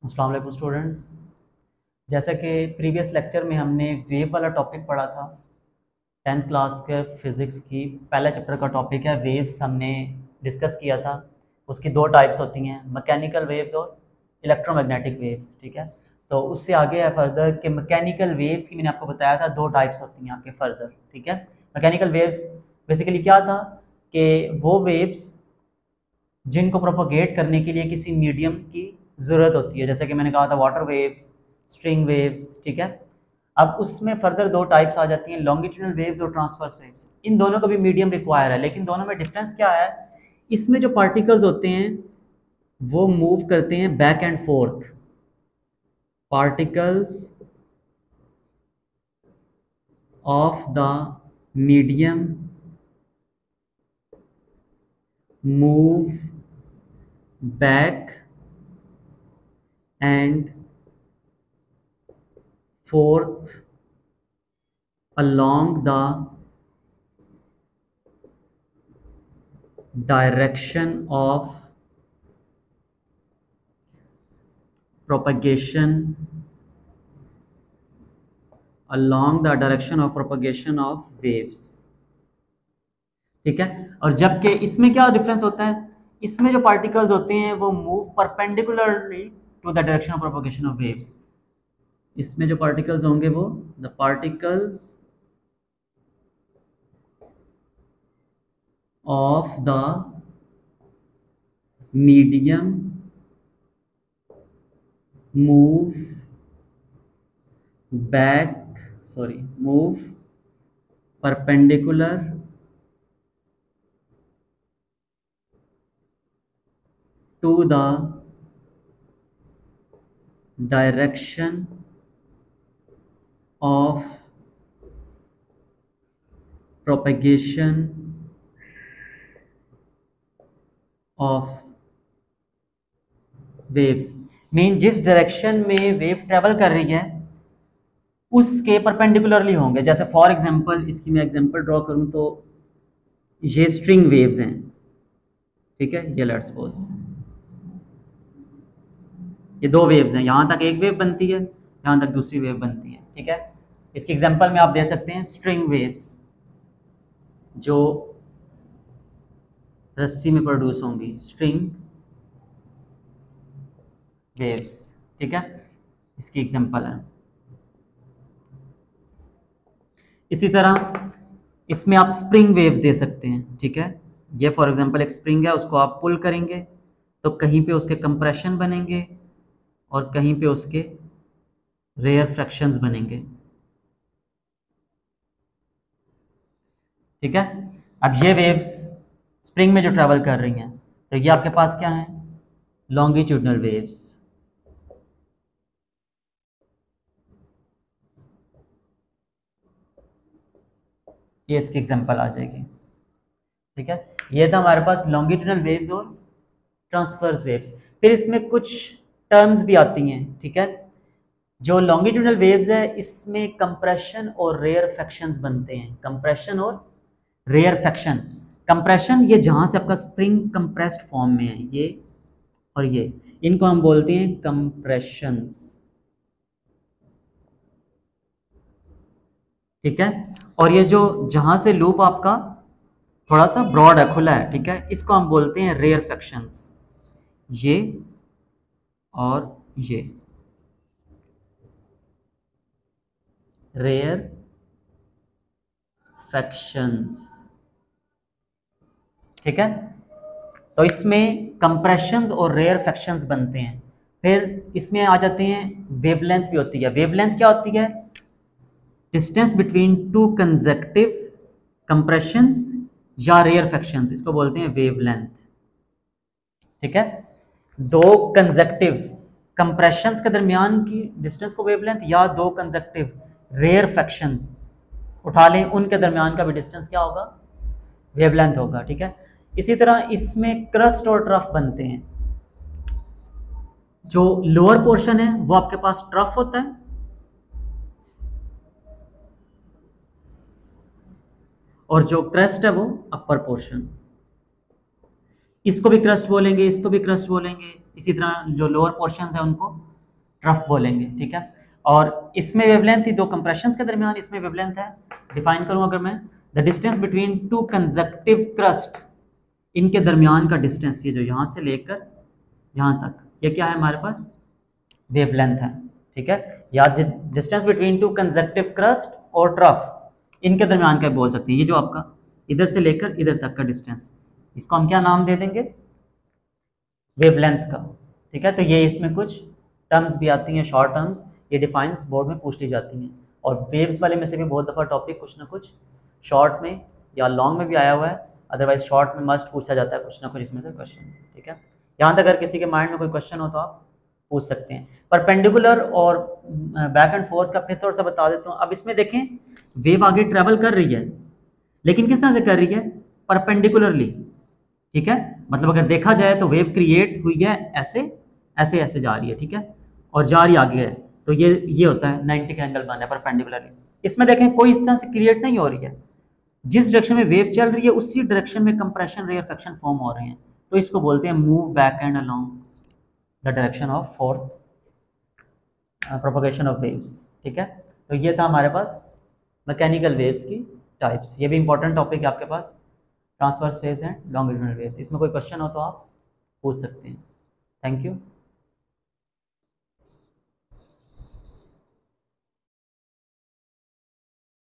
अस्सलाम वालेकुम स्टूडेंट्स। जैसा कि प्रीवियस लेक्चर में हमने वेव वाला टॉपिक पढ़ा था, 10th क्लास के फिज़िक्स की पहला चैप्टर का टॉपिक है वेव्स। हमने डिस्कस किया था। उसकी दो टाइप्स होती हैं, मैकेनिकल वेव्स और इलेक्ट्रोमैग्नेटिक वेव्स। ठीक है, तो उससे आगे है फर्दर कि मैकेनिकल वेव्स की मैंने आपको बताया था दो टाइप्स होती हैं आगे फर्दर। ठीक है, मैकेनिकल वेव्स बेसिकली क्या था कि वो वेव्स जिनको प्रोपोगेट करने के लिए किसी मीडियम की ज़रूरत होती है, जैसे कि मैंने कहा था वाटर वेव्स, स्ट्रिंग वेव्स। ठीक है, अब उसमें फर्दर दो टाइप्स आ जाती हैं, लॉन्गिट्यूडनल वेव्स और ट्रांसवर्स वेव्स। इन दोनों का भी मीडियम रिक्वायर है, लेकिन दोनों में डिफरेंस क्या है? इसमें जो पार्टिकल्स होते हैं वो मूव करते हैं back and fourth. Particles of the medium move back and fourth along the direction of propagation of waves। ठीक है, और जबकि इसमें क्या डिफरेंस होता है? इसमें जो पार्टिकल्स होते हैं वो move perpendicularly to the direction of propagation of waves. इसमें जो पार्टिकल्स होंगे वो the particles of the medium move move perpendicular to the direction of propagation of waves। Mean जिस डायरेक्शन में वेव ट्रेवल कर रही है उसके परपेंडिकुलरली होंगे। जैसे फॉर एग्जांपल, इसकी मैं एग्जांपल ड्रॉ करूं तो ये स्ट्रिंग वेव्स हैं। ठीक है, ये लेट्स सपोज ये दो वेव्स हैं, यहां तक एक वेव बनती है, यहां तक दूसरी वेव बनती है। ठीक है, इसकी एग्जांपल में आप दे सकते हैं स्ट्रिंग वेव्स जो रस्सी में प्रोड्यूस होंगी, स्ट्रिंग वेव्स। ठीक है, इसकी एग्जांपल है। इसी तरह इसमें आप स्प्रिंग वेव्स दे सकते हैं। ठीक है, ये फॉर एग्जांपल एक स्प्रिंग है, उसको आप पुल करेंगे तो कहीं पे उसके कंप्रेशन बनेंगे और कहीं पे उसके रेयर फ्रैक्शंस बनेंगे। ठीक है, अब ये वेव्स स्प्रिंग में जो ट्रैवल कर रही हैं तो ये आपके पास क्या है? Longitudinal waves. ये इसकी एग्जांपल आ जाएगी। ठीक है, ये था हमारे पास लॉन्गिट्यूडनल वेव्स और ट्रांसवर्स वेव्स। फिर इसमें कुछ टर्म्स भी आती हैं। ठीक है, जो लॉन्गिट्यूडनल वेव्स है इसमें कंप्रेशन और रेयर फ्रैक्शंस बनते हैं। कंप्रेशन और रेयर फ्रैक्शन। कंप्रेशन ये जहां से आपका स्प्रिंग कंप्रेस्ड फॉर्म में है, ये और ये, इनको हम बोलते हैं कंप्रेशंस। ठीक है, और ये जो जहां से लूप आपका थोड़ा सा ब्रॉड है, खुला है, ठीक है, इसको हम बोलते हैं रेयर फ्रैक्शंस। ये और ये रेयर फ्रैक्शंस। ठीक है, तो इसमें कंप्रेशंस और रेयर फ्रैक्शंस बनते हैं। फिर इसमें आ जाते हैं वेवलेंथ भी होती है। वेवलेंथ क्या होती है? Distance between two consecutive compressions या रेयर फ्रैक्शंस, इसको बोलते हैं वेवलेंथ। ठीक है, दो कंसेक्टिव कंप्रेशंस के दरमियान की डिस्टेंस को वेवलेंथ, या दो कंसेक्टिव रेयर फ्रैक्शंस उठा लें उनके दरमियान का भी डिस्टेंस क्या होगा? वेवलेंथ होगा। ठीक है, इसी तरह इसमें क्रस्ट और ट्रफ बनते हैं। जो लोअर पोर्शन है वो आपके पास ट्रफ होता है, और जो क्रस्ट है वो अपर पोर्शन। इसको भी क्रस्ट बोलेंगे, इसको भी क्रस्ट बोलेंगे। इसी तरह जो लोअर पोर्शन है उनको ट्रफ बोलेंगे, ठीक है। और इसमें वेवलेंथ थी दो कंप्रेशंस के दरमियान, इसमें वेवलेंथ है, डिफाइन करूं अगर मैं, the distance between two conjunctive crust, इनके दरमियान का डिस्टेंस, ये जो यहाँ से लेकर यहाँ तक, ये क्या है हमारे पास, वेवलेंथ है, ठीक है। या distance between two conjunctive crust और ट्रफ, इनके दरमियान का बोल सकते हैं, ये जो आपका इधर से लेकर इधर तक का डिस्टेंस, इसको हम क्या नाम दे देंगे, वेवलेंथ का, ठीक है। तो ये इसमें कुछ टर्म्स भी आती हैं, शॉर्ट टर्म्स, ये डिफाइंस बोर्ड में पूछ ली जाती हैं। और वेव्स वाले में से भी बहुत दफ़ा टॉपिक कुछ ना कुछ शॉर्ट में या लॉन्ग में भी आया हुआ है, अदरवाइज शॉर्ट में मस्ट पूछा जाता है कुछ ना कुछ इसमें से क्वेश्चन, ठीक है। यहाँ तक अगर किसी के माइंड में कोई क्वेश्चन हो तो आप पूछ सकते हैं। परपेंडिकुलर और बैक एंड फोर्थ का फिर थोड़ा सा बता देता हूँ। अब इसमें देखें, वेव आगे ट्रेवल कर रही है, लेकिन किस तरह से कर रही है, परपेंडिकुलरली, ठीक है। मतलब अगर देखा जाए तो वेव क्रिएट हुई है ऐसे ऐसे ऐसे जा रही है, ठीक है, और जा रही आगे है, तो ये होता है 90 का एंगल बना है परपेंडिकुलरली। इसमें देखें कोई इस तरह से क्रिएट नहीं हो रही है, जिस डायरेक्शन में वेव चल रही है उसी डायरेक्शन में कंप्रेशन रेयरफेक्शन फॉर्म हो रहे हैं, तो इसको बोलते हैं move back and along the direction of fourth propagation of waves, ठीक है। तो ये था हमारे पास मैकेनिकल वेव्स की टाइप्स। ये भी इंपॉर्टेंट टॉपिक है आपके पास, transverse waves and longitudinal waves. इसमें कोई क्वेश्चन हो तो आप पूछ सकते हैं। Thank you.